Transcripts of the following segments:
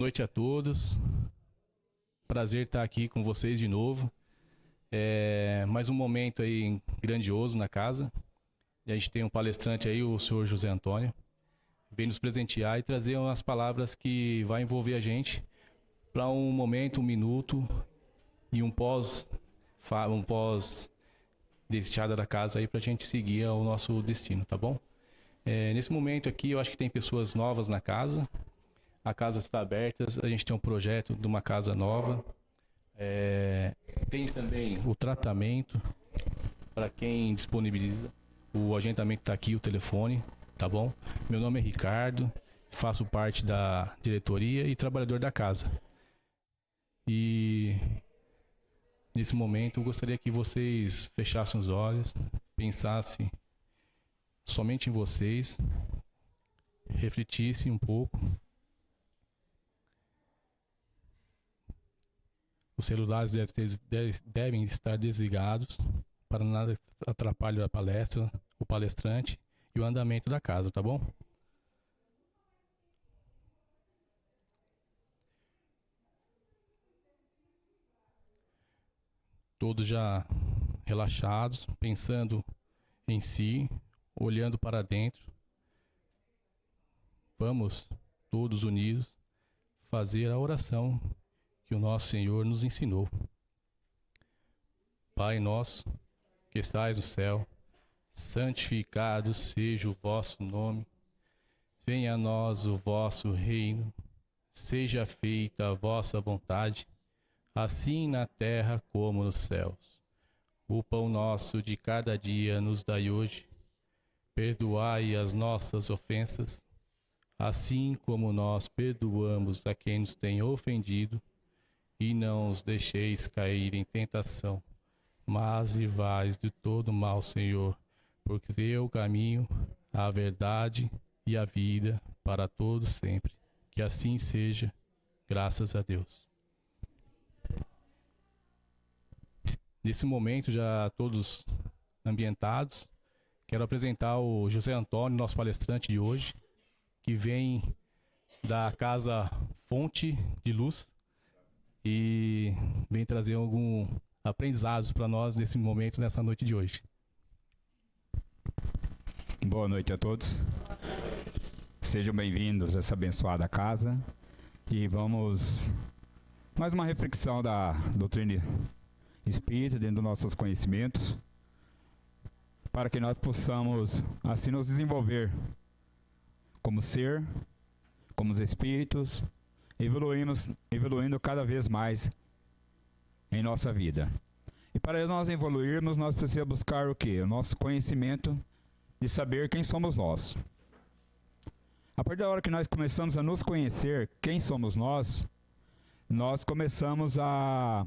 Boa noite a todos. Prazer estar aqui com vocês de novo. Mais um momento aí grandioso na casa. E a gente tem um palestrante aí, o senhor José Antônio. Vem nos presentear e trazer umas palavras que vai envolver a gente para um momento, um minuto e um pós deixada da casa aí para a gente seguir ao nosso destino, tá bom? Nesse momento aqui eu acho que tem pessoas novas na casa. A casa está aberta, a gente tem um projeto de uma casa nova. Tem também o tratamento para quem disponibiliza. O agendamento está aqui, o telefone, tá bom? Meu nome é Ricardo, faço parte da diretoria e trabalhador da casa. E nesse momento eu gostaria que vocês fechassem os olhos, pensassem somente em vocês, refletissem um pouco. Os celulares devem estar desligados para nada atrapalhe a palestra, o palestrante e o andamento da casa, tá bom? Todos já relaxados, pensando em si, olhando para dentro. Vamos, todos unidos, fazer a oração que o nosso Senhor nos ensinou. Pai nosso, que estais no céu, santificado seja o vosso nome. Venha a nós o vosso reino. Seja feita a vossa vontade, assim na terra como nos céus. O pão nosso de cada dia nos dai hoje. Perdoai as nossas ofensas, assim como nós perdoamos a quem nos tem ofendido. E não os deixeis cair em tentação, mas livrai-os de todo mal, Senhor, porque teu caminho, a verdade e a vida para todos sempre. Que assim seja, graças a Deus. Nesse momento, já todos ambientados, quero apresentar o José Antônio, nosso palestrante de hoje, que vem da Casa Fonte de Luz, e vem trazer algum aprendizado para nós nesse momento, nessa noite de hoje. Boa noite a todos. Sejam bem-vindos a essa abençoada casa. E vamos mais uma reflexão da doutrina espírita dentro dos nossos conhecimentos, para que nós possamos assim nos desenvolver como ser, como os espíritos, evoluindo cada vez mais em nossa vida. E para nós evoluirmos, nós precisamos buscar o quê? O nosso conhecimento de saber quem somos nós. A partir da hora que nós começamos a nos conhecer quem somos nós começamos a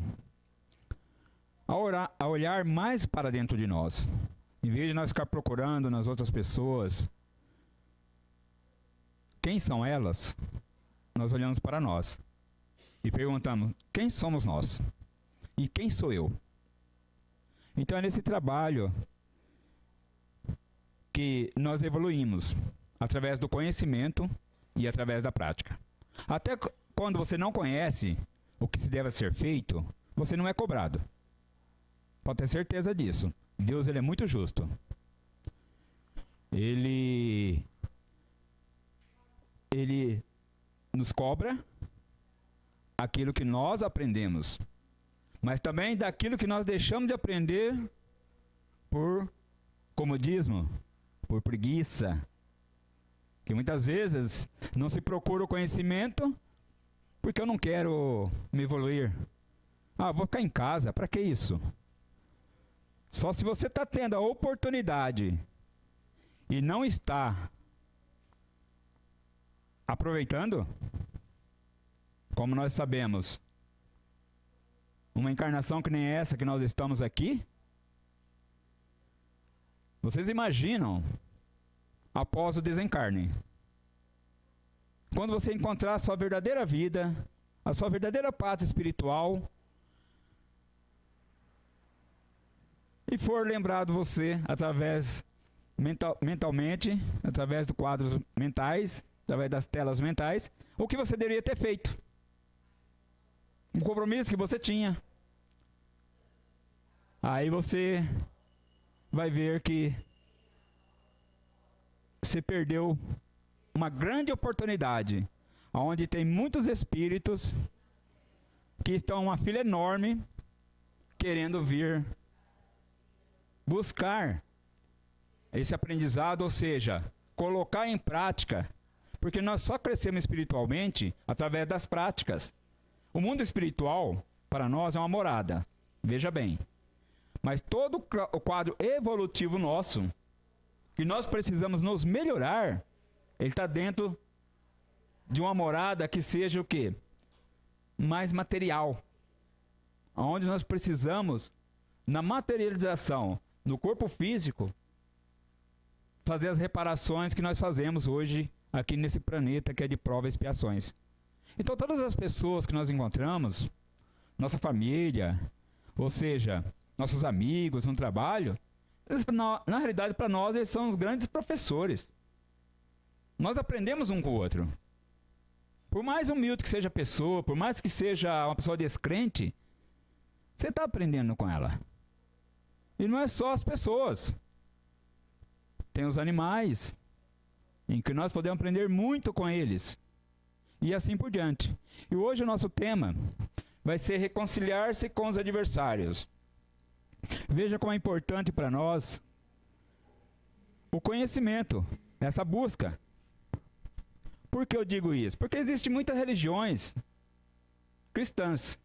olhar mais para dentro de nós. Em vez de nós ficar procurando nas outras pessoas quem são elas, nós olhamos para nós e perguntamos, quem somos nós? E quem sou eu? Então é nesse trabalho que nós evoluímos, através do conhecimento e através da prática. Até quando você não conhece o que se deve ser feito, você não é cobrado. Pode ter certeza disso. Deus, ele é muito justo. Ele nos cobra aquilo que nós aprendemos, mas também daquilo que nós deixamos de aprender por comodismo, por preguiça. Que muitas vezes não se procura o conhecimento porque eu não quero me evoluir. Vou ficar em casa, para que isso? Só se você está tendo a oportunidade e não está aproveitando, como nós sabemos, uma encarnação que nem essa que nós estamos aqui, vocês imaginam após o desencarne, quando você encontrar a sua verdadeira vida, a sua verdadeira pátria espiritual, e for lembrado você através mentalmente, através dos quadros mentais, através das telas mentais, o que você deveria ter feito. um compromisso que você tinha. Aí você vai ver que você perdeu uma grande oportunidade, onde tem muitos espíritos que estão uma fila enorme, querendo vir buscar esse aprendizado, ou seja, colocar em prática, porque nós só crescemos espiritualmente através das práticas. O mundo espiritual, para nós, é uma morada, veja bem. Mas todo o quadro evolutivo nosso, que nós precisamos nos melhorar, ele está dentro de uma morada que seja o quê? Mais material. Onde nós precisamos, na materialização do corpo físico, fazer as reparações que nós fazemos hoje aqui nesse planeta que é de prova e expiações. Então todas as pessoas que nós encontramos, nossa família, ou seja, nossos amigos no trabalho, na realidade para nós eles são os grandes professores. Nós aprendemos um com o outro. Por mais humilde que seja a pessoa, por mais que seja uma pessoa descrente, você está aprendendo com ela. E não é só as pessoas. Tem os animais, em que nós podemos aprender muito com eles. E assim por diante. E hoje o nosso tema vai ser reconciliar-se com os adversários. Veja como é importante para nós o conhecimento, essa busca. Por que eu digo isso? Porque existem muitas religiões cristãs.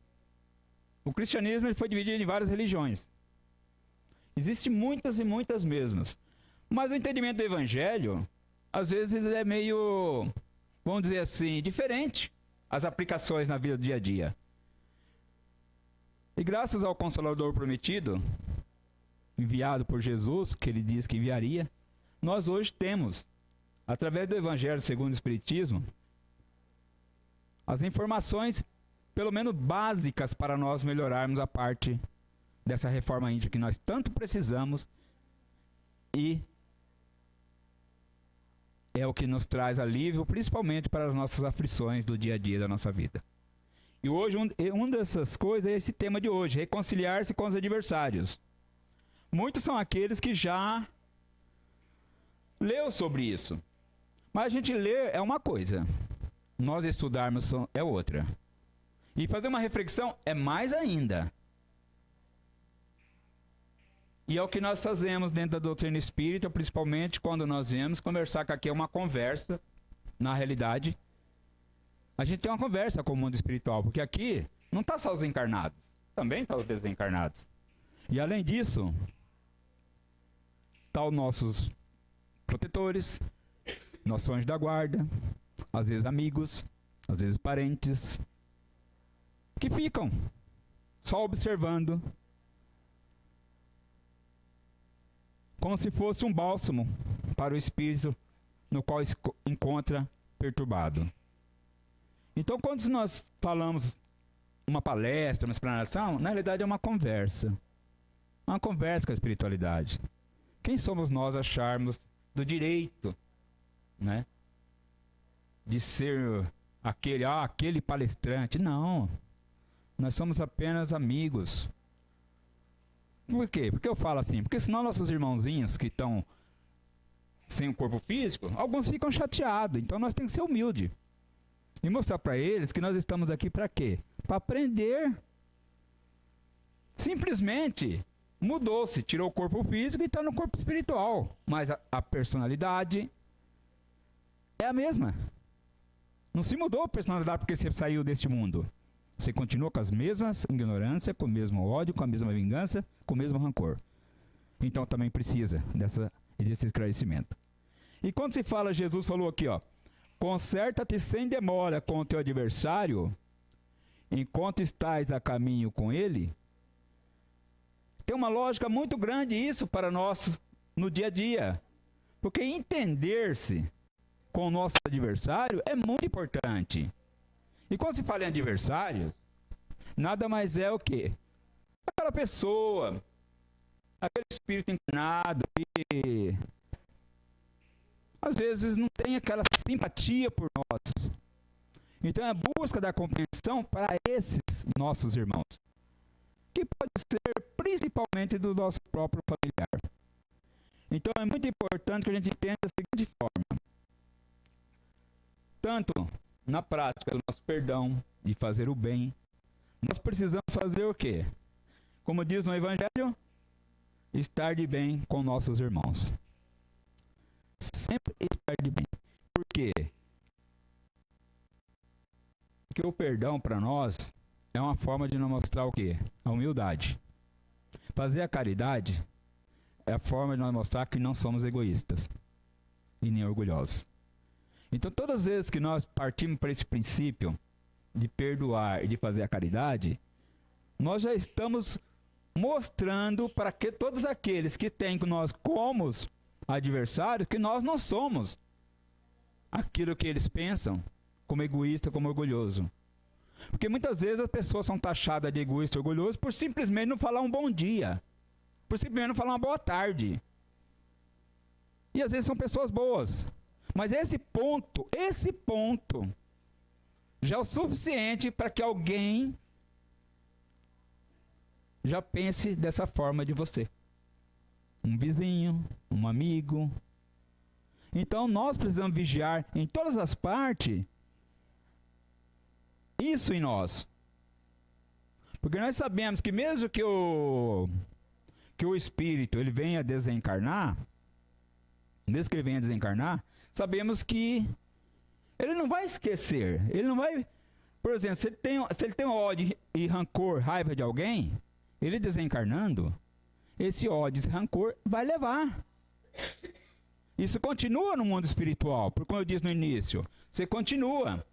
O cristianismo ele foi dividido em várias religiões. Existem muitas e muitas mesmas. Mas o entendimento do evangelho, às vezes, é meio, vamos dizer assim, diferente as aplicações na vida do dia a dia. E graças ao Consolador prometido, enviado por Jesus, que ele disse que enviaria, nós hoje temos, através do Evangelho segundo o Espiritismo, as informações, pelo menos básicas, para nós melhorarmos a parte dessa reforma íntima que nós tanto precisamos e é o que nos traz alívio, principalmente para as nossas aflições do dia a dia da nossa vida. E hoje, uma dessas coisas é esse tema de hoje, reconciliar-se com os adversários. Muitos são aqueles que já leu sobre isso. Mas a gente ler é uma coisa, nós estudarmos é outra. E fazer uma reflexão é mais ainda. E é o que nós fazemos dentro da doutrina espírita, principalmente quando nós viemos conversar, que aqui é uma conversa, na realidade. A gente tem uma conversa com o mundo espiritual, porque aqui não está só os encarnados, também está os desencarnados. E além disso, estão os nossos protetores, nossos anjos da guarda, às vezes amigos, às vezes parentes, que ficam só observando, como se fosse um bálsamo para o espírito no qual encontra perturbado. Então, quando nós falamos uma palestra, uma explanação, na realidade é uma conversa. Uma conversa com a espiritualidade. Quem somos nós acharmos do direito, né, de ser aquele palestrante? Não. Nós somos apenas amigos. Por quê? Porque eu falo assim? Porque senão nossos irmãozinhos que estão sem o corpo físico, alguns ficam chateados. Então nós temos que ser humildes. E mostrar para eles que nós estamos aqui para quê? Para aprender. Simplesmente mudou-se, tirou o corpo físico e está no corpo espiritual. Mas a personalidade é a mesma. Não se mudou a personalidade porque você saiu deste mundo. Você continua com as mesmas ignorâncias, com o mesmo ódio, com a mesma vingança, com o mesmo rancor. Então também precisa desse esclarecimento. E quando se fala, Jesus falou aqui, ó, conserta-te sem demora com o teu adversário, enquanto estás a caminho com ele. Tem uma lógica muito grande isso para nós no dia a dia. Porque entender-se com o nosso adversário é muito importante. E quando se fala em adversários, nada mais é o quê? Aquela pessoa, aquele espírito encarnado que às vezes não tem aquela simpatia por nós. Então é a busca da compreensão para esses nossos irmãos, que pode ser principalmente do nosso próprio familiar. Então é muito importante que a gente entenda da seguinte forma: tanto na prática do nosso perdão, de fazer o bem, nós precisamos fazer o quê? Como diz no Evangelho, estar de bem com nossos irmãos. Sempre estar de bem. Por quê? Porque o perdão para nós é uma forma de nos mostrar o quê? A humildade. Fazer a caridade é a forma de nós mostrar que não somos egoístas e nem orgulhosos. Então, todas as vezes que nós partimos para esse princípio de perdoar e de fazer a caridade, nós já estamos mostrando para que todos aqueles que têm nós como adversários, que nós não somos aquilo que eles pensam como egoísta, como orgulhoso. Porque muitas vezes as pessoas são taxadas de egoísta e orgulhoso por simplesmente não falar um bom dia, por simplesmente não falar uma boa tarde. E às vezes são pessoas boas. Mas esse ponto já é o suficiente para que alguém já pense dessa forma de você. Um vizinho, um amigo. Então nós precisamos vigiar em todas as partes isso em nós. Porque nós sabemos que mesmo que o espírito ele venha desencarnar, mesmo que ele venha desencarnar, sabemos que ele não vai esquecer. Ele não vai... Por exemplo, se ele tem ódio e rancor, raiva de alguém, ele desencarnando, esse ódio e rancor vai levar. Isso continua no mundo espiritual. Porque como eu disse no início, você continua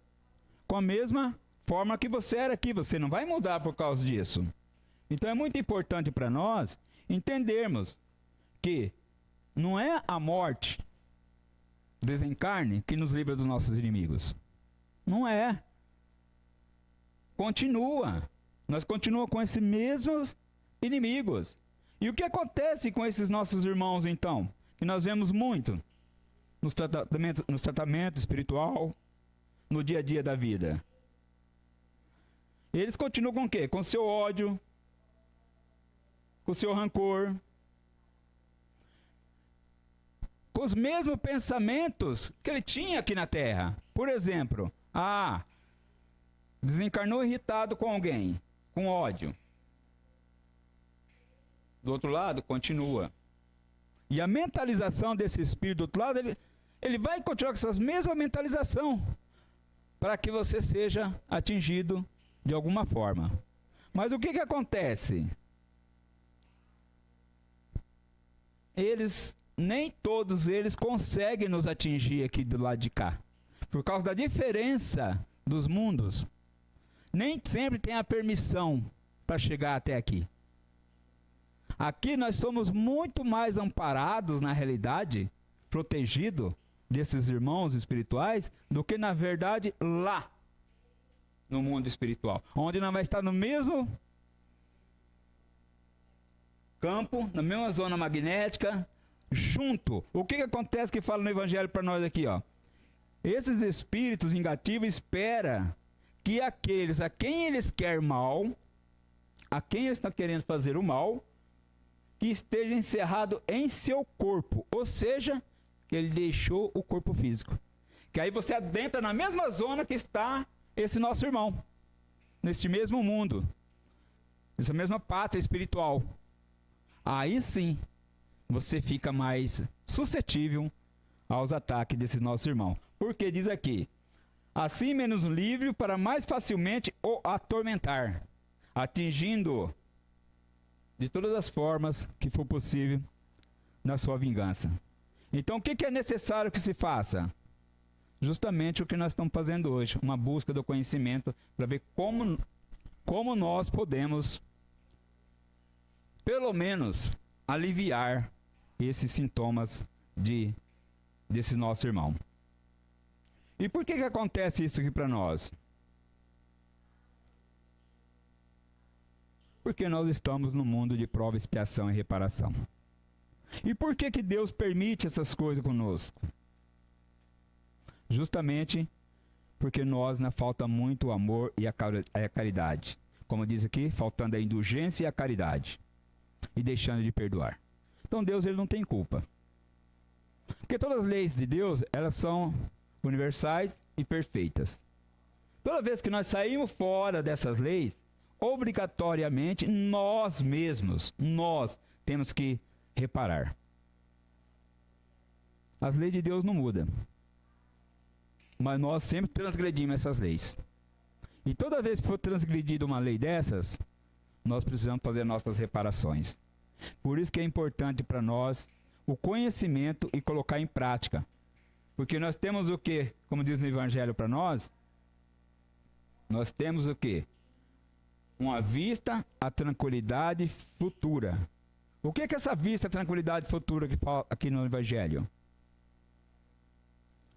com a mesma forma que você era aqui. Você não vai mudar por causa disso. Então é muito importante para nós entendermos que não é a morte, desencarne, que nos livra dos nossos inimigos. Não é. Continua. Nós continuamos com esses mesmos inimigos. E o que acontece com esses nossos irmãos, então? Que nós vemos muito nos tratamentos espiritual, no dia a dia da vida. Eles continuam com o quê? Com o seu ódio, com o seu rancor, com os mesmos pensamentos que ele tinha aqui na Terra. Por exemplo, desencarnou irritado com alguém, com ódio. Do outro lado, continua. E a mentalização desse espírito do outro lado, ele vai continuar com essa mesma mentalização para que você seja atingido de alguma forma. Mas o que acontece? Nem todos eles conseguem nos atingir aqui do lado de cá. Por causa da diferença dos mundos. Nem sempre tem a permissão para chegar até aqui. Aqui nós somos muito mais amparados, na realidade, protegidos desses irmãos espirituais, do que na verdade lá, no mundo espiritual. Onde nós vamos estar no mesmo campo, na mesma zona magnética, junto. O que acontece que fala no Evangelho para nós aqui, ó? Esses espíritos vingativos esperam que aqueles a quem eles querem mal, a quem eles estão querendo fazer o mal, que esteja encerrado em seu corpo, ou seja, que ele deixou o corpo físico. Que aí você adentra na mesma zona que está esse nosso irmão, neste mesmo mundo, nessa mesma pátria espiritual. Aí sim, você fica mais suscetível aos ataques desse nosso irmão. Porque diz aqui, assim menos livre para mais facilmente o atormentar, atingindo de todas as formas que for possível na sua vingança. Então o que é necessário que se faça? Justamente o que nós estamos fazendo hoje, uma busca do conhecimento para ver como nós podemos, pelo menos, aliviar esses sintomas desse nosso irmão. E por que acontece isso aqui para nós? Porque nós estamos no mundo de prova, expiação e reparação. E por que Deus permite essas coisas conosco? Justamente porque nós falta muito o amor e a caridade. Como diz aqui, faltando a indulgência e a caridade. E deixando de perdoar. Então Deus ele não tem culpa. Porque todas as leis de Deus, elas são universais e perfeitas. Toda vez que nós saímos fora dessas leis, obrigatoriamente nós mesmos, nós temos que reparar. As leis de Deus não mudam. Mas nós sempre transgredimos essas leis. E toda vez que for transgredida uma lei dessas, nós precisamos fazer nossas reparações. Por isso que é importante para nós o conhecimento e colocar em prática. Porque nós temos o quê? Como diz no Evangelho para nós, nós temos o quê? Uma vista à tranquilidade futura. O que é essa vista à tranquilidade futura que fala aqui no Evangelho?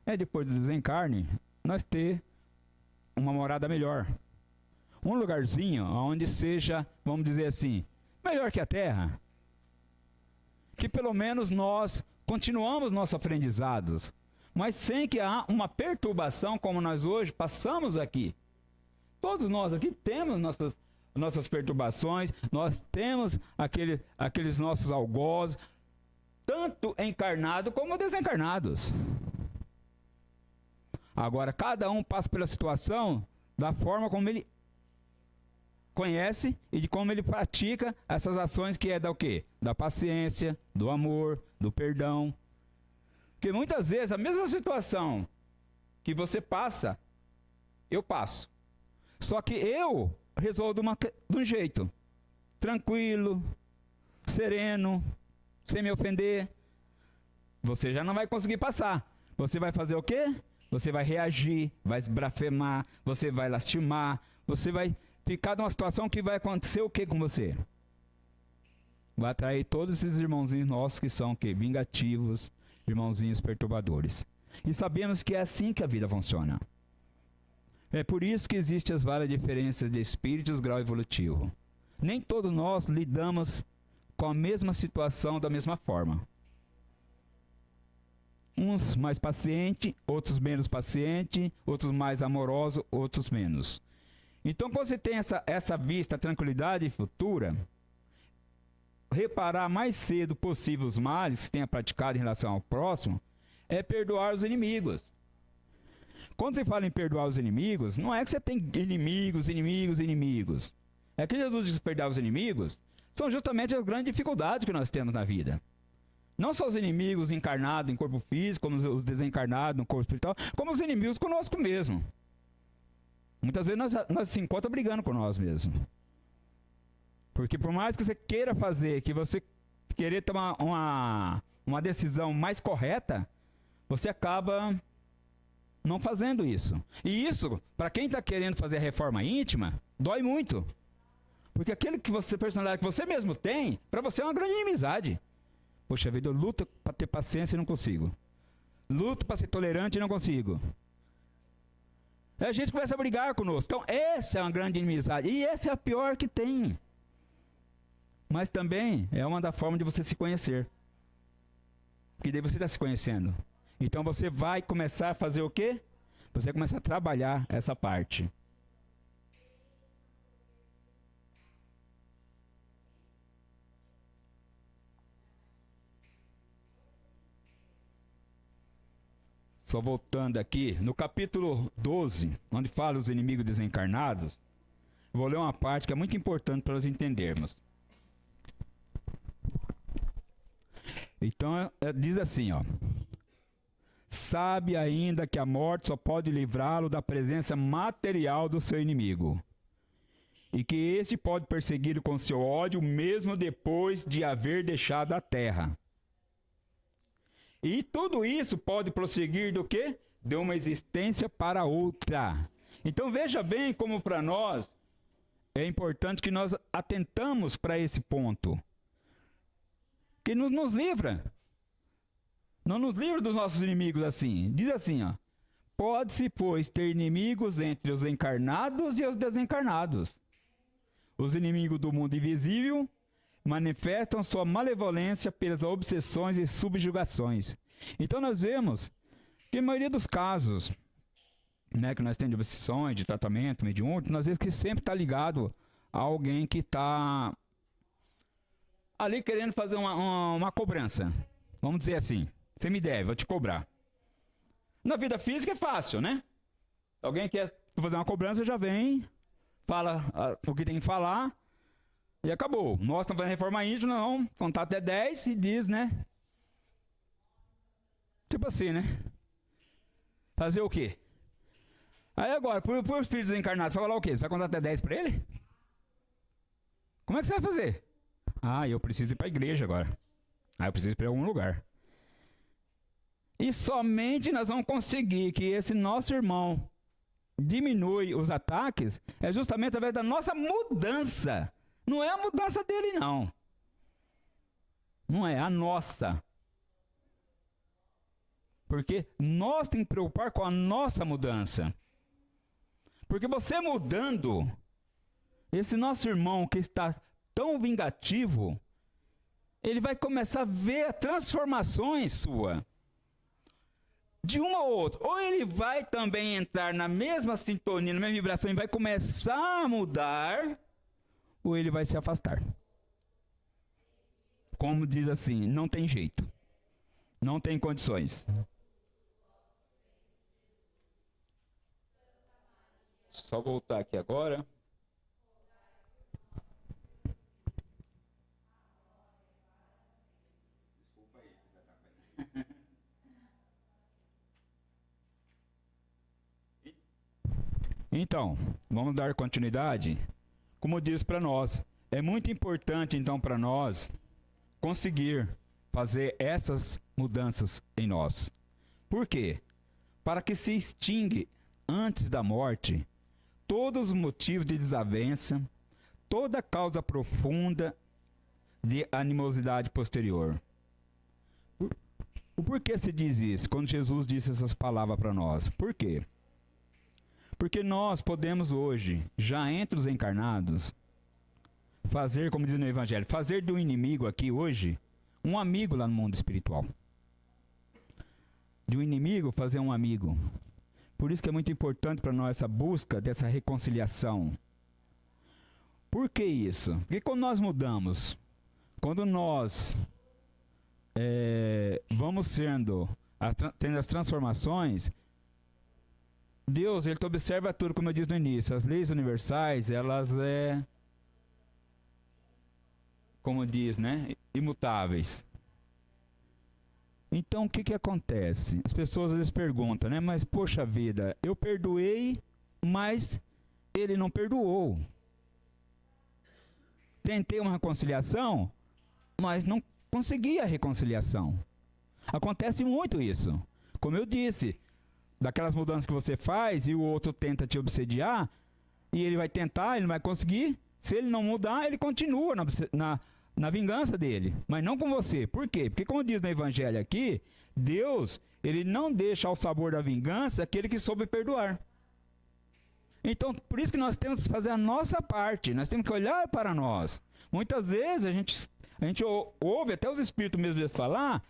É depois do desencarne, nós ter uma morada melhor. Um lugarzinho onde seja, vamos dizer assim, melhor que a Terra. Que pelo menos nós continuamos nossos aprendizados, mas sem que há uma perturbação como nós hoje passamos aqui. Todos nós aqui temos nossas perturbações, nós temos aqueles nossos algozes, tanto encarnados como desencarnados. Agora, cada um passa pela situação da forma como ele conhece e de como ele pratica essas ações que é da o quê? Da paciência, do amor, do perdão. Porque muitas vezes a mesma situação que você passa, eu passo. Só que eu resolvo de um jeito, tranquilo, sereno, sem me ofender. Você já não vai conseguir passar. Você vai fazer o quê? Você vai reagir, vai esbrafemar, você vai lastimar, você vai ficar numa situação que vai acontecer o que com você? Vai atrair todos esses irmãozinhos nossos que são o quê? Vingativos, irmãozinhos perturbadores. E sabemos que é assim que a vida funciona. É por isso que existem as várias diferenças de espíritos, grau evolutivo. Nem todos nós lidamos com a mesma situação da mesma forma. Uns mais pacientes, outros menos pacientes, outros mais amorosos, outros menos. Então, quando você tem essa vista, tranquilidade futura, reparar mais cedo possível os males que tenha praticado em relação ao próximo, é perdoar os inimigos. Quando você fala em perdoar os inimigos, não é que você tem inimigos. É que Jesus diz que perdoar os inimigos são justamente as grandes dificuldades que nós temos na vida. Não só os inimigos encarnados em corpo físico, como os desencarnados no corpo espiritual, como os inimigos conosco mesmo. Muitas vezes nós se encontramos brigando com nós mesmos. Porque por mais que você queira fazer, que você querer tomar uma decisão mais correta, você acaba não fazendo isso. E isso, para quem está querendo fazer a reforma íntima, dói muito. Porque aquele personalidade que você mesmo tem, para você é uma grande inimizade. Poxa vida, eu luto para ter paciência e não consigo. Luto para ser tolerante e não consigo. Aí a gente começa a brigar conosco. Então, essa é uma grande inimizade. E essa é a pior que tem. Mas também é uma da forma de você se conhecer. Porque daí você está se conhecendo. Então, você vai começar a fazer o quê? Você vai começar a trabalhar essa parte. Só voltando aqui, no capítulo 12, onde fala os inimigos desencarnados, vou ler uma parte que é muito importante para nós entendermos. Então, diz assim, ó. Sabe ainda que a morte só pode livrá-lo da presença material do seu inimigo, e que este pode persegui-lo com seu ódio mesmo depois de haver deixado a terra. E tudo isso pode prosseguir do quê? De uma existência para outra. Então veja bem como para nós é importante que nós atentamos para esse ponto. Que nos livra. Não nos livra dos nossos inimigos assim. Diz assim, ó. Pode-se, pois, ter inimigos entre os encarnados e os desencarnados. Os inimigos do mundo invisível manifestam sua malevolência pelas obsessões e subjugações. Então nós vemos que a maioria dos casos né, que nós temos de obsessões, de tratamento mediúnico, às vezes que sempre está ligado a alguém que está ali querendo fazer uma cobrança. Vamos dizer assim, você me deve, vou te cobrar. Na vida física é fácil, né? Alguém quer fazer uma cobrança, já vem, fala o que tem que falar e acabou. Nós estamos fazendo reforma íntima, não, contar até 10 e diz, né? Tipo assim, né? Fazer o quê? Aí agora, por espírito desencarnado, você vai falar o quê? Você vai contar até 10 para ele? Como é que você vai fazer? Ah, eu preciso ir para a igreja agora. Ah, eu preciso ir para algum lugar. E somente nós vamos conseguir que esse nosso irmão diminui os ataques é justamente através da nossa mudança. Não é a mudança dele, não. Não é a nossa. Porque nós temos que preocupar com a nossa mudança. Porque você mudando, esse nosso irmão que está tão vingativo, ele vai começar a ver transformações suas. De uma ou outra. Ou ele vai também entrar na mesma sintonia, na mesma vibração e vai começar a mudar, ou ele vai se afastar. Como diz assim, não tem jeito. Não tem condições. Só voltar aqui agora. Desculpa aí. Então, vamos dar continuidade. Como diz para nós, é muito importante então para nós conseguir fazer essas mudanças em nós. Por quê? Para que se extingue antes da morte todos os motivos de desavença, toda causa profunda de animosidade posterior. O porquê se diz isso quando Jesus disse essas palavras para nós? Por quê? Porque nós podemos hoje, já entre os encarnados, fazer, como diz no Evangelho, fazer do inimigo aqui hoje um amigo lá no mundo espiritual. De um inimigo fazer um amigo. Por isso que é muito importante para nós essa busca dessa reconciliação. Por que isso? Porque quando nós mudamos, quando nós vamos tendo as transformações, Deus, Ele observa tudo, como eu disse no início. As leis universais, elas como diz, né? Imutáveis. Então, o que acontece? As pessoas às vezes perguntam, né? Mas, poxa vida, eu perdoei, mas ele não perdoou. Tentei uma reconciliação, mas não consegui a reconciliação. Acontece muito isso. Como eu disse, daquelas mudanças que você faz e o outro tenta te obsediar, e ele vai tentar, ele não vai conseguir. Se ele não mudar, ele continua na vingança dele, mas não com você. Por quê? Porque como diz no Evangelho aqui, Deus, Ele não deixa ao sabor da vingança aquele que soube perdoar. Então, por isso que nós temos que fazer a nossa parte, nós temos que olhar para nós. Muitas vezes a gente ouve até os espíritos mesmo falar,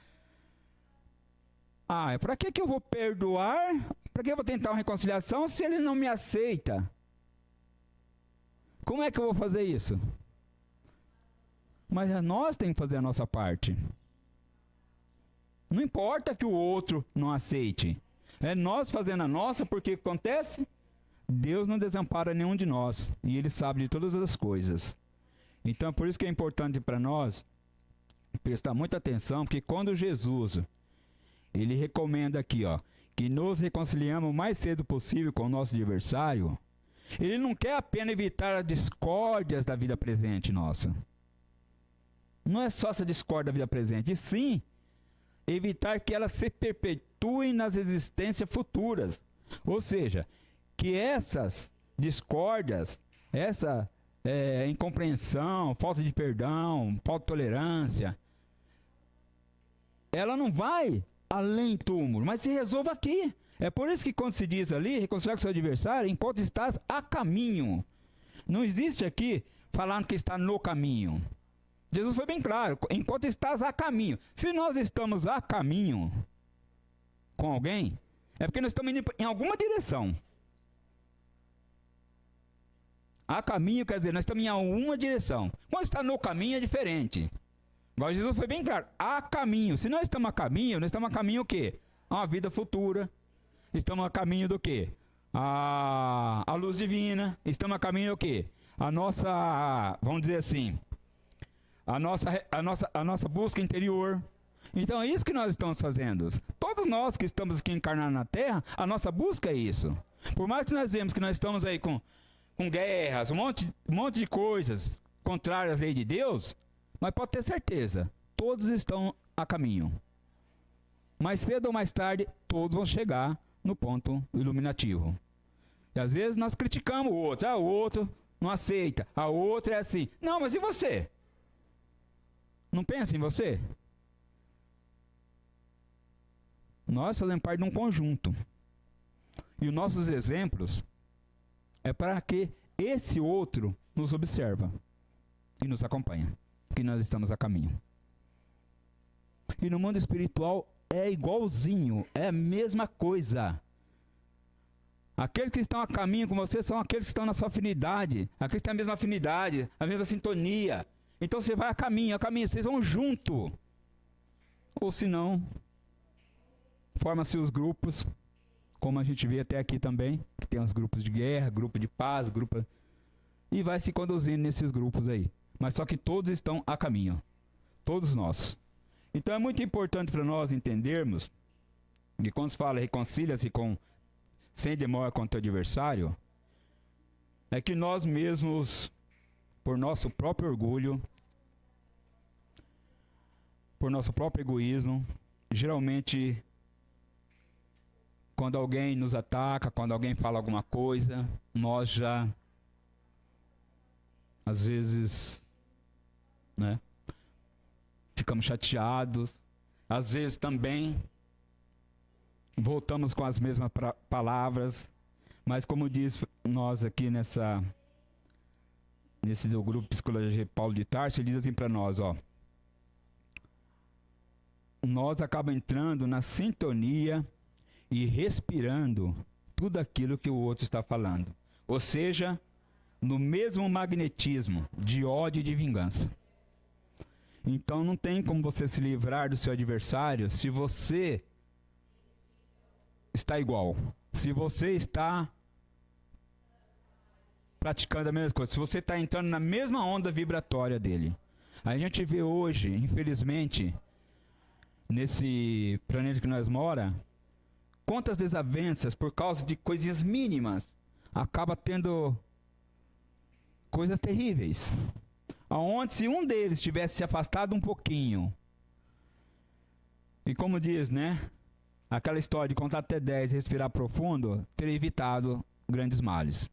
para que eu vou perdoar? Para que eu vou tentar uma reconciliação se ele não me aceita? Como é que eu vou fazer isso? Mas nós temos que fazer a nossa parte. Não importa que o outro não aceite. É nós fazendo a nossa, porque acontece? Deus não desampara nenhum de nós. E Ele sabe de todas as coisas. Então, por isso que é importante para nós prestar muita atenção, porque quando Jesus, Ele recomenda aqui, que nos reconciliamos o mais cedo possível com o nosso adversário, Ele não quer apenas evitar as discórdias da vida presente nossa. Não é só essa discórdia da vida presente, e sim evitar que elas se perpetuem nas existências futuras. Ou seja, que essas discórdias, essa incompreensão, falta de perdão, falta de tolerância, ela não vai além túmulo, mas se resolva aqui. É por isso que quando se diz ali, reconciliar com seu adversário, enquanto estás a caminho. Não existe aqui falando que está no caminho. Jesus foi bem claro, enquanto estás a caminho. Se nós estamos a caminho com alguém, é porque nós estamos indo em alguma direção. A caminho quer dizer, nós estamos em uma direção. Quando está no caminho é diferente. Igual Jesus foi bem claro, a caminho. Se nós estamos a caminho, nós estamos a caminho o quê? A uma vida futura. Estamos a caminho do quê? A luz divina. Estamos a caminho do quê? A nossa, vamos dizer assim, a nossa busca interior. Então é isso que nós estamos fazendo. Todos nós que estamos aqui encarnados na Terra, a nossa busca é isso. Por mais que nós vemos que nós estamos aí com guerras, um monte de coisas contrárias à lei de Deus, mas pode ter certeza, todos estão a caminho. Mais cedo ou mais tarde, todos vão chegar no ponto iluminativo. E às vezes nós criticamos o outro. O outro não aceita. A outra é assim. Não, mas e você? Não pensa em você? Nós fazemos parte de um conjunto. E os nossos exemplos é para que esse outro nos observa e nos acompanha. Que nós estamos a caminho. E no mundo espiritual é igualzinho, é a mesma coisa. Aqueles que estão a caminho com você são aqueles que estão na sua afinidade, aqueles que têm a mesma afinidade, a mesma sintonia. Então você vai a caminho, vocês vão junto. Ou se não, forma-se os grupos, como a gente vê até aqui também, que tem os grupos de guerra, grupo de paz, e vai se conduzindo nesses grupos aí. Mas só que todos estão a caminho. Todos nós. Então é muito importante para nós entendermos que quando se fala reconcilia-se sem demora com o teu adversário, é que nós mesmos, por nosso próprio orgulho, por nosso próprio egoísmo, geralmente, quando alguém nos ataca, quando alguém fala alguma coisa, nós já, às vezes, ficamos chateados. Às vezes também voltamos com as mesmas palavras, mas como diz nós aqui nesse do grupo Psicologia Paulo de Tarso, ele diz assim para nós, nós acabamos entrando na sintonia e respirando tudo aquilo que o outro está falando. Ou seja, no mesmo magnetismo de ódio e de vingança. Então não tem como você se livrar do seu adversário se você está igual. Se você está praticando a mesma coisa. Se você está entrando na mesma onda vibratória dele. A gente vê hoje, infelizmente, nesse planeta que nós mora, quantas desavenças por causa de coisinhas mínimas acaba tendo coisas terríveis. Aonde se um deles tivesse se afastado um pouquinho, e como diz, aquela história de contar até 10 e respirar profundo, teria evitado grandes males.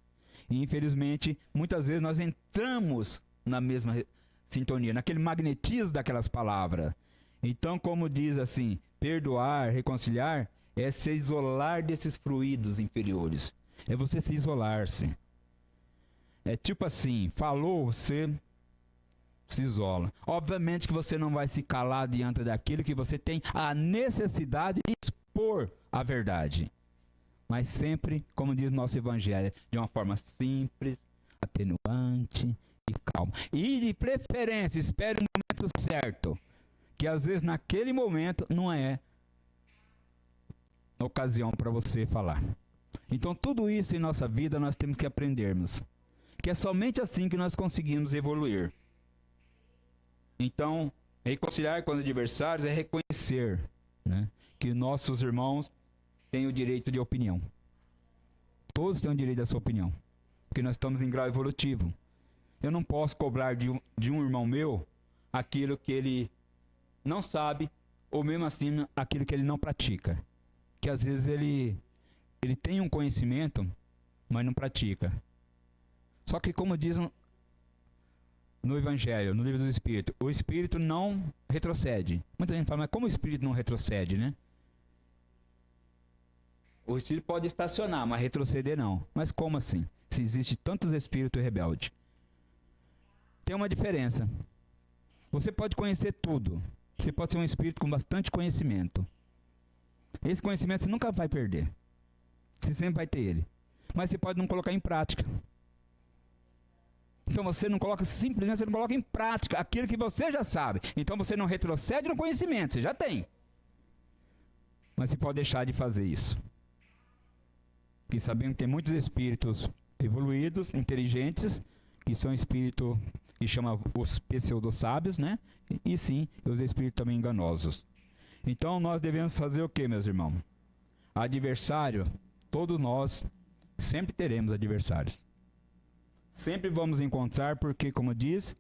E infelizmente, muitas vezes nós entramos na mesma sintonia, naquele magnetismo daquelas palavras. Então, como diz assim, perdoar, reconciliar, é se isolar desses fluidos inferiores. É você se isolar-se. É tipo assim, falou, você se isola. Obviamente que você não vai se calar diante daquilo que você tem a necessidade de expor a verdade. Mas sempre, como diz nosso evangelho, de uma forma simples, atenuante e calma. E de preferência, espere o momento certo. Que às vezes naquele momento não é ocasião para você falar. Então tudo isso em nossa vida nós temos que aprendermos. Que é somente assim que nós conseguimos evoluir. Então, reconciliar com os adversários é reconhecer que nossos irmãos têm o direito de opinião. Todos têm o direito da sua opinião. Porque nós estamos em grau evolutivo. Eu não posso cobrar de um irmão meu aquilo que ele não sabe, ou mesmo assim aquilo que ele não pratica. Que às vezes ele tem um conhecimento, mas não pratica. Só que como diz no Evangelho, no Livro do Espírito, o Espírito não retrocede. Muita gente fala, mas como o Espírito não retrocede, O Espírito pode estacionar, mas retroceder não. Mas como assim? Se existe tantos espíritos rebeldes. Tem uma diferença. Você pode conhecer tudo. Você pode ser um espírito com bastante conhecimento. Esse conhecimento você nunca vai perder. Você sempre vai ter ele. Mas você pode não colocar em prática. Então você não coloca, simplesmente você não coloca em prática aquilo que você já sabe. Então você não retrocede no conhecimento, você já tem. Mas você pode deixar de fazer isso. Porque sabemos que tem muitos espíritos evoluídos, inteligentes, que são espíritos que chama os pseudo-sábios, né? E sim, os espíritos também enganosos. Então nós devemos fazer o que, meus irmãos? Adversário, todos nós sempre teremos adversários. Sempre vamos encontrar, porque, como diz,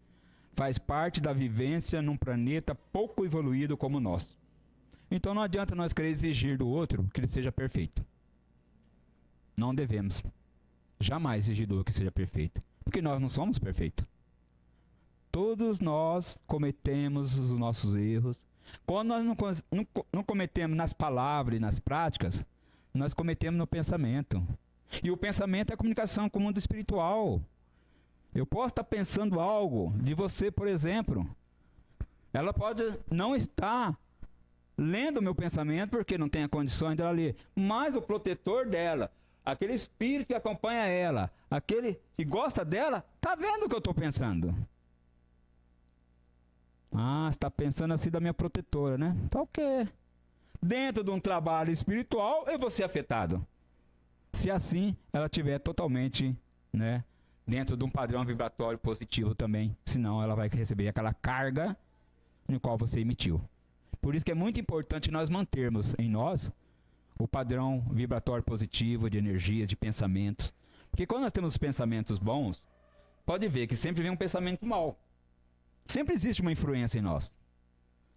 faz parte da vivência num planeta pouco evoluído como o nosso. Então não adianta nós querer exigir do outro que ele seja perfeito. Não devemos jamais exigir do outro que seja perfeito, porque nós não somos perfeitos. Todos nós cometemos os nossos erros. Quando nós não cometemos nas palavras e nas práticas, nós cometemos no pensamento. E o pensamento é a comunicação com o mundo espiritual. Eu posso estar pensando algo de você, por exemplo. Ela pode não estar lendo o meu pensamento, porque não tem a condições dela ler. Mas o protetor dela, aquele espírito que acompanha ela, aquele que gosta dela, está vendo o que eu estou pensando. Ah, você está pensando assim da minha protetora, né? Tá o quê? Dentro de um trabalho espiritual, eu vou ser afetado. Se assim, ela estiver totalmente, né, dentro de um padrão vibratório positivo também. Senão, ela vai receber aquela carga no qual você emitiu. Por isso que é muito importante nós mantermos em nós o padrão vibratório positivo de energias, de pensamentos. Porque quando nós temos pensamentos bons, pode ver que sempre vem um pensamento mau. Sempre existe uma influência em nós.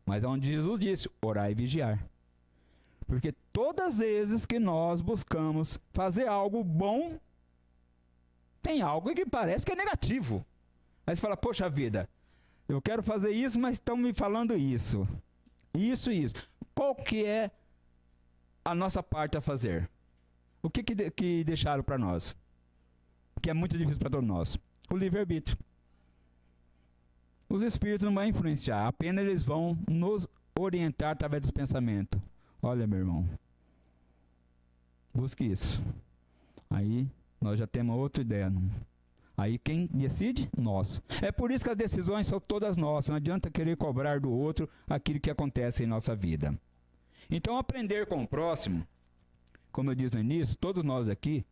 Mas é onde Jesus disse, orar e vigiar. Porque todas as vezes que nós buscamos fazer algo bom, tem algo que parece que é negativo. Aí você fala, poxa vida, eu quero fazer isso, mas estão me falando isso. Isso e isso. Qual que é a nossa parte a fazer? O que deixaram para nós? Que é muito difícil para todos nós. O livre-arbítrio. Os espíritos não vão influenciar, apenas eles vão nos orientar através dos pensamentos. Olha, meu irmão, busque isso. Aí nós já temos outra ideia. Não? Aí quem decide? Nós. É por isso que as decisões são todas nossas. Não adianta querer cobrar do outro aquilo que acontece em nossa vida. Então aprender com o próximo, como eu disse no início, todos nós aqui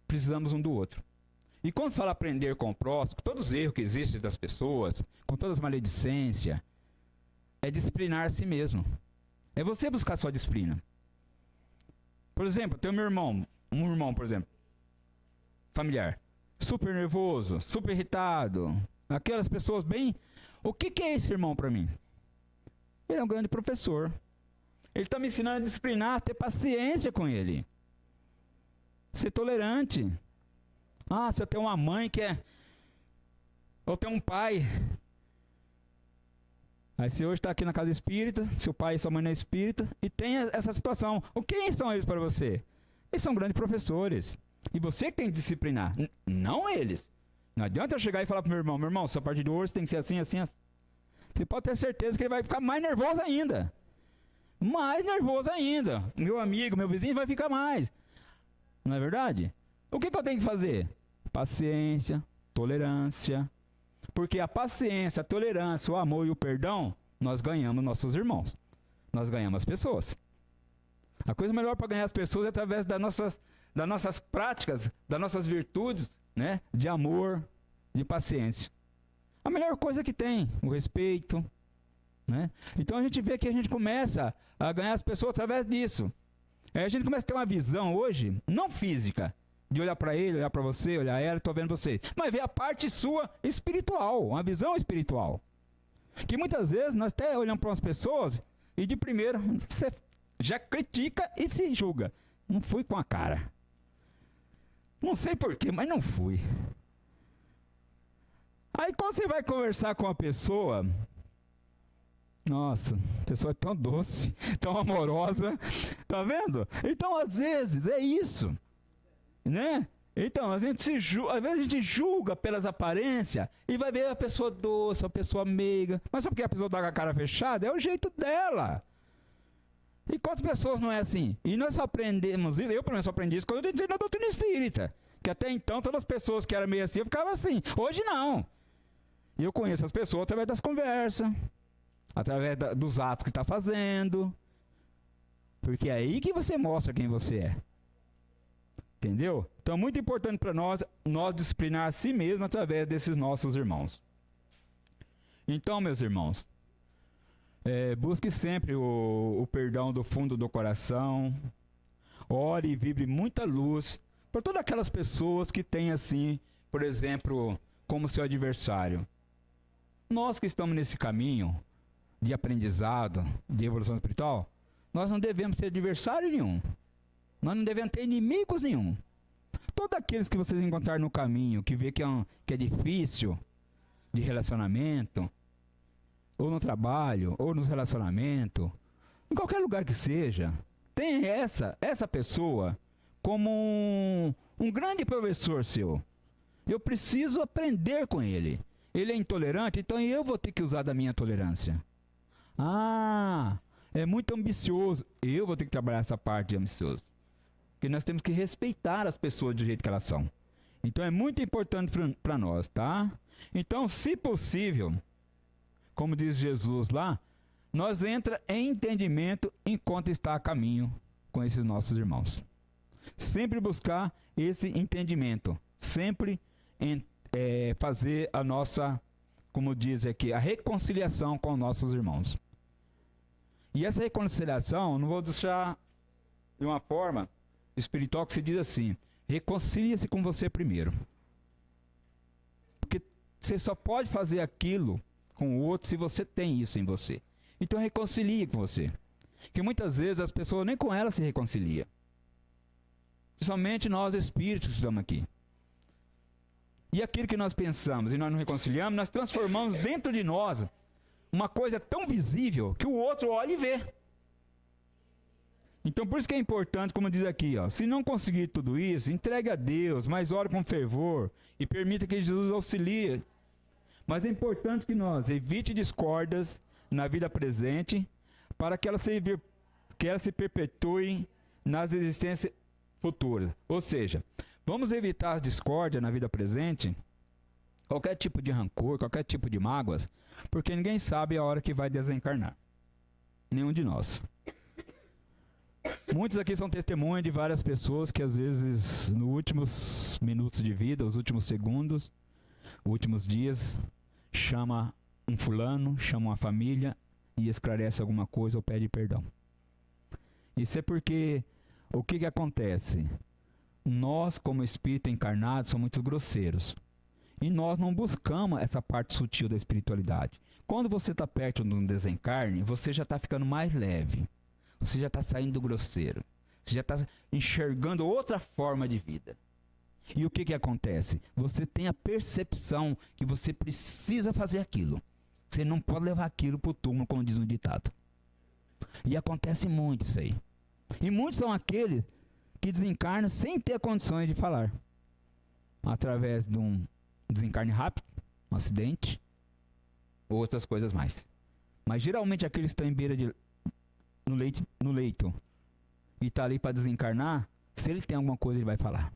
precisamos um do outro. E quando fala aprender com o próximo, todos os erros que existem das pessoas, com todas as maledicências, é disciplinar a si mesmo. É você buscar sua disciplina. Por exemplo, tem um irmão, por exemplo, familiar, super nervoso, super irritado, aquelas pessoas bem... O que é esse irmão para mim? Ele é um grande professor. Ele está me ensinando a disciplinar, a ter paciência com ele. Ser tolerante. Ah, se eu tenho uma mãe que é... Ou tenho um pai. Aí você hoje está aqui na casa espírita, seu pai e sua mãe não é espírita, e tem essa situação. Quem são eles para você? Eles são grandes professores. E você que tem que disciplinar, não eles. Não adianta eu chegar e falar para o meu irmão, sua parte de hoje tem que ser assim, assim, assim. Você pode ter certeza que ele vai ficar mais nervoso ainda. Mais nervoso ainda. Meu amigo, meu vizinho vai ficar mais. Não é verdade? O que eu tenho que fazer? Paciência, tolerância. Porque a paciência, a tolerância, o amor e o perdão, nós ganhamos nossos irmãos. Nós ganhamos as pessoas. A coisa melhor para ganhar as pessoas é através das nossas práticas, das nossas virtudes, né? De amor, de paciência. A melhor coisa que tem, o respeito, né? Então a gente vê que a gente começa a ganhar as pessoas através disso. A gente começa a ter uma visão hoje, não física, de olhar para ele, olhar para você, olhar ela, estou vendo você. Mas ver a parte sua espiritual, uma visão espiritual. Que muitas vezes nós até olhamos para umas pessoas e de primeiro você já critica e se julga. Não fui com a cara. Não sei porquê, mas não fui. Aí quando você vai conversar com a pessoa, nossa, a pessoa é tão doce, tão amorosa, tá vendo? Então às vezes é isso. Né? Então, às vezes a gente julga pelas aparências e vai ver a pessoa doce, a pessoa meiga. Mas sabe por que a pessoa dá com a cara fechada? É o jeito dela. E quantas pessoas não é assim? E nós só aprendemos isso, eu pelo menos só aprendi isso quando eu entrei na doutrina espírita. Porque até então todas as pessoas que eram meio assim, eu ficava assim. Hoje não. Eu conheço as pessoas através das conversas, através dos atos que está fazendo. Porque é aí que você mostra quem você é. Entendeu? Então é muito importante para nós disciplinar a si mesmo através desses nossos irmãos. Então, meus irmãos, busque sempre o perdão do fundo do coração. Ore e vibre muita luz por todas aquelas pessoas que têm assim, por exemplo, como seu adversário. Nós que estamos nesse caminho de aprendizado, de evolução espiritual, nós não devemos ter adversário nenhum. Nós não devemos ter inimigos nenhum. Todos aqueles que vocês encontrarem no caminho, que vê que é difícil de relacionamento, ou no trabalho, ou nos relacionamentos, em qualquer lugar que seja, tem essa pessoa como um grande professor seu. Eu preciso aprender com ele. Ele é intolerante, então eu vou ter que usar da minha tolerância. É muito ambicioso. Eu vou ter que trabalhar essa parte de ambicioso. Porque nós temos que respeitar as pessoas do jeito que elas são. Então é muito importante para nós, tá? Então, se possível, como diz Jesus lá, nós entra em entendimento enquanto está a caminho com esses nossos irmãos. Sempre buscar esse entendimento. Sempre fazer a nossa, como diz aqui, a reconciliação com nossos irmãos. E essa reconciliação, não vou deixar de uma forma espiritual que se diz assim: reconcilie-se com você primeiro. Porque você só pode fazer aquilo com o outro se você tem isso em você. Então reconcilie com você. Porque muitas vezes as pessoas nem com elas se reconciliam. Principalmente nós espíritos que estamos aqui. E aquilo que nós pensamos e nós não reconciliamos, nós transformamos dentro de nós uma coisa tão visível que o outro olha e vê. Então por isso que é importante, como diz aqui, se não conseguir tudo isso, entregue a Deus, mas ore com fervor e permita que Jesus auxilie. Mas é importante que nós evite discórdias na vida presente para que elas se perpetuem nas existências futuras. Ou seja, vamos evitar as discórdias na vida presente, qualquer tipo de rancor, qualquer tipo de mágoas, porque ninguém sabe a hora que vai desencarnar. Nenhum de nós. Muitos aqui são testemunhas de várias pessoas que às vezes, nos últimos minutos de vida, os últimos segundos, os últimos dias, chama um fulano, chama uma família e esclarece alguma coisa ou pede perdão. Isso é porque, o que acontece? Nós, como espírito encarnado, somos muito grosseiros. E nós não buscamos essa parte sutil da espiritualidade. Quando você está perto de um desencarne, você já está ficando mais leve. Você já está saindo do grosseiro. Você já está enxergando outra forma de vida. E o que acontece? Você tem a percepção que você precisa fazer aquilo. Você não pode levar aquilo para o túmulo, como diz um ditado. E acontece muito isso aí. E muitos são aqueles que desencarnam sem ter condições de falar. Através de um desencarne rápido, um acidente, ou outras coisas mais. Mas geralmente aqueles que estão em beira no leito e está ali para desencarnar, se ele tem alguma coisa ele vai falar.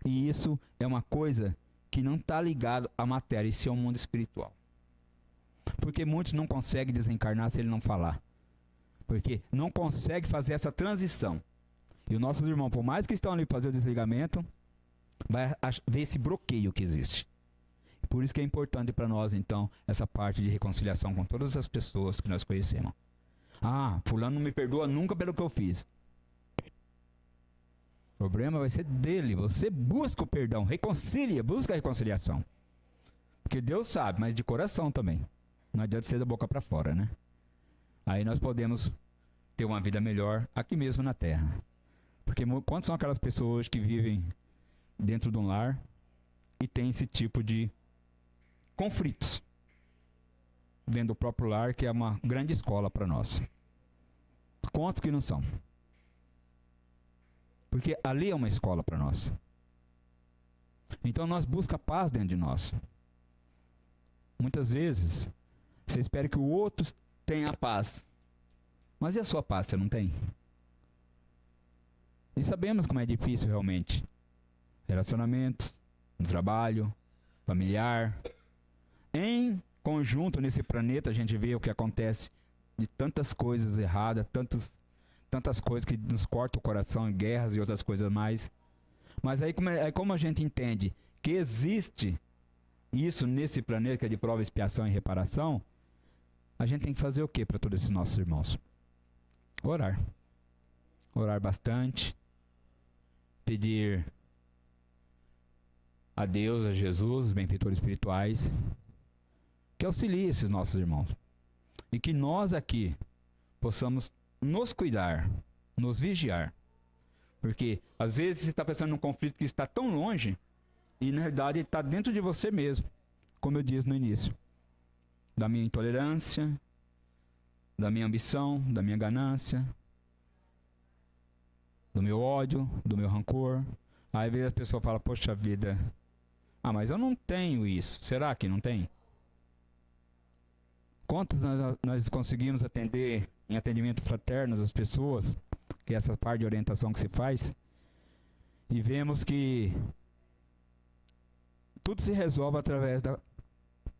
E isso é uma coisa que não está ligado à matéria, isso é o mundo espiritual. Porque muitos não conseguem desencarnar se ele não falar. Porque não consegue fazer essa transição. E os nossos irmãos, por mais que estão ali para fazer o desligamento, vai ver esse bloqueio que existe. Por isso que é importante para nós, então, essa parte de reconciliação com todas as pessoas que nós conhecemos. Fulano não me perdoa nunca pelo que eu fiz. O problema vai ser dele. Você busca o perdão, busca a reconciliação. Porque Deus sabe, mas de coração também. Não adianta ser da boca para fora, né? Aí nós podemos ter uma vida melhor aqui mesmo na Terra. Porque quantas são aquelas pessoas que vivem dentro de um lar e tem esse tipo de conflitos dentro do próprio lar, que é uma grande escola para nós. Quantos que não são? Porque ali é uma escola para nós. Então nós buscamos paz dentro de nós. Muitas vezes você espera que o outro tenha a paz, mas e a sua paz, você não tem? E sabemos como é difícil realmente relacionamentos, no trabalho, familiar. Em conjunto, nesse planeta, a gente vê o que acontece de tantas coisas erradas, tantas coisas que nos cortam o coração, guerras e outras coisas mais. Mas aí como a gente entende que existe isso nesse planeta que é de prova, expiação e reparação, a gente tem que fazer o que para todos esses nossos irmãos? Orar. Orar bastante. Pedir a Deus, a Jesus, os benfeitores espirituais, que auxilie esses nossos irmãos. E que nós aqui possamos nos cuidar, nos vigiar. Porque às vezes você está pensando num conflito que está tão longe e na verdade está dentro de você mesmo, como eu disse no início. Da minha intolerância, da minha ambição, da minha ganância, do meu ódio, do meu rancor. Aí às vezes a pessoa fala, poxa vida, mas eu não tenho isso. Será que não tem? Quantos nós conseguimos atender em atendimento fraterno as pessoas, que é essa parte de orientação que se faz, e vemos que tudo se resolve através da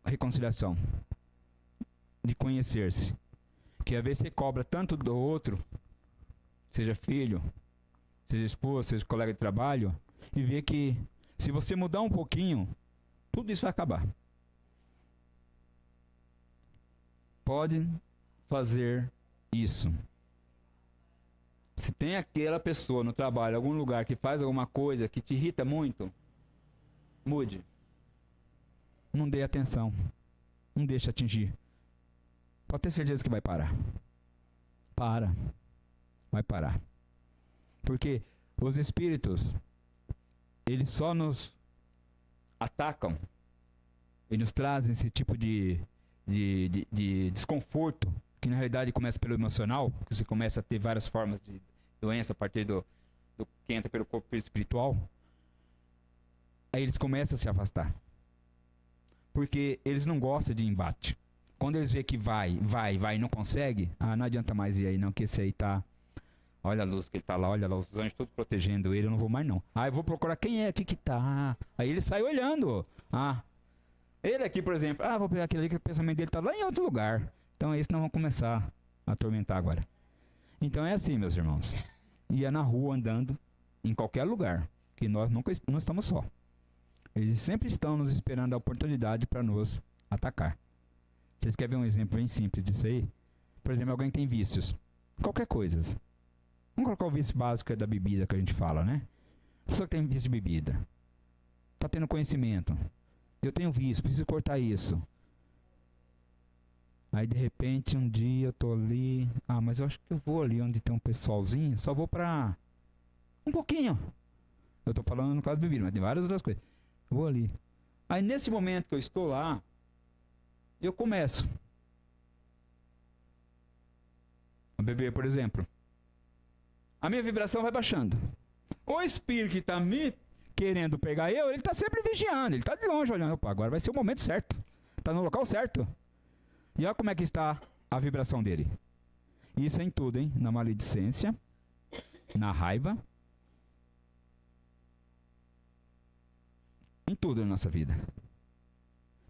reconciliação, de conhecer-se. Que às vezes você cobra tanto do outro, seja filho, seja esposa, seja colega de trabalho, e vê que se você mudar um pouquinho, tudo isso vai acabar. Pode fazer isso. Se tem aquela pessoa no trabalho, algum lugar que faz alguma coisa que te irrita muito, mude. Não dê atenção. Não deixe atingir. Pode ter certeza que vai parar. Vai parar. Porque os espíritos, eles só nos atacam e nos trazem esse tipo de desconforto, que na realidade começa pelo emocional, que você começa a ter várias formas de doença a partir do que entra pelo corpo espiritual. Aí eles começam a se afastar. Porque eles não gostam de embate. Quando eles veem que vai e não consegue, não adianta mais ir aí não, que esse aí tá... Olha a luz que ele tá lá, olha lá, os anjos todos protegendo ele, eu não vou mais não. Eu vou procurar quem é aqui que tá. Aí ele sai olhando. Ele aqui, por exemplo, vou pegar aquele ali que o pensamento dele tá lá em outro lugar. Então é isso que nós vamos começar a atormentar agora. Então é assim, meus irmãos. E é na rua, andando, em qualquer lugar, que nós nunca não estamos só. Eles sempre estão nos esperando a oportunidade para nos atacar. Vocês querem ver um exemplo bem simples disso aí? Por exemplo, alguém que tem vícios. Qualquer coisa. Vamos colocar o vício básico da bebida que a gente fala, né? Pessoa que tem vício de bebida. Está tendo conhecimento. Eu tenho vício, preciso cortar isso. Aí de repente um dia eu tô ali. Mas eu acho que eu vou ali onde tem um pessoalzinho. Só vou pra um pouquinho. Eu tô falando no caso de bebida, mas tem várias outras coisas. Eu vou ali. Aí nesse momento que eu estou lá, eu começo a beber, por exemplo. A minha vibração vai baixando. O espírito que está me querendo pegar ele está sempre vigiando. Ele está de longe olhando. Opa, agora vai ser o momento certo. Está no local certo. E olha como é que está a vibração dele. Isso é em tudo, hein? Na maledicência, na raiva. Em tudo na nossa vida.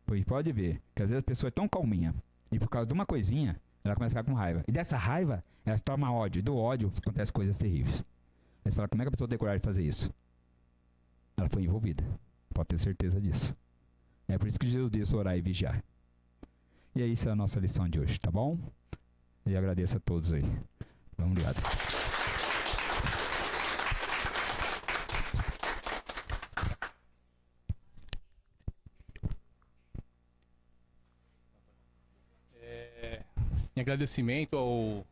Pois pode ver que às vezes a pessoa é tão calminha. E por causa de uma coisinha, ela começa a ficar com raiva. E dessa raiva, ela toma ódio. E do ódio, acontecem coisas terríveis. Aí você fala, como é que a pessoa tem coragem de fazer isso? Ela foi envolvida. Pode ter certeza disso. É por isso que Jesus disse orar e vigiar. E é isso a nossa lição de hoje, tá bom? E agradeço a todos aí. Então, obrigado. Em agradecimento ao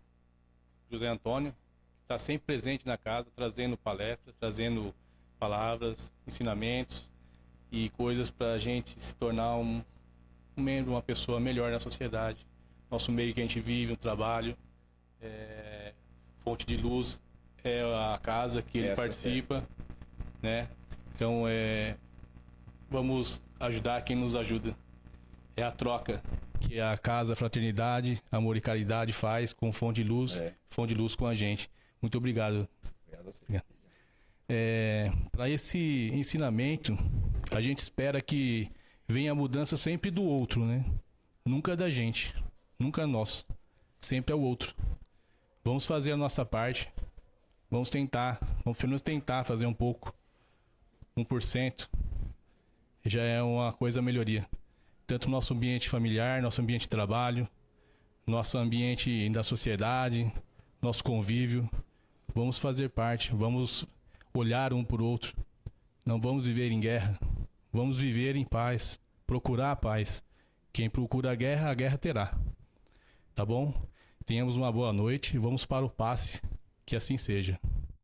José Antônio, que está sempre presente na casa, trazendo palestras, trazendo palavras, ensinamentos e coisas para a gente se tornar um membro, uma pessoa melhor na sociedade. Nosso meio que a gente vive, um trabalho, fonte de luz é a casa que ele participa, né? Então, vamos ajudar quem nos ajuda. É a troca que a Casa Fraternidade, Amor e Caridade faz com Fonte de Luz com a gente. Muito obrigado. Obrigado a você. Para esse ensinamento, a gente espera que venha a mudança sempre do outro, né? Nunca da gente, nunca nós, sempre é o outro. Vamos fazer a nossa parte, vamos pelo menos tentar fazer um pouco, 1%, já é uma coisa melhoria. Tanto nosso ambiente familiar, nosso ambiente de trabalho, nosso ambiente da sociedade, nosso convívio. Vamos fazer parte, vamos olhar um por outro. Não vamos viver em guerra, vamos viver em paz, procurar a paz. Quem procura a guerra terá. Tá bom? Tenhamos uma boa noite e vamos para o passe, que assim seja.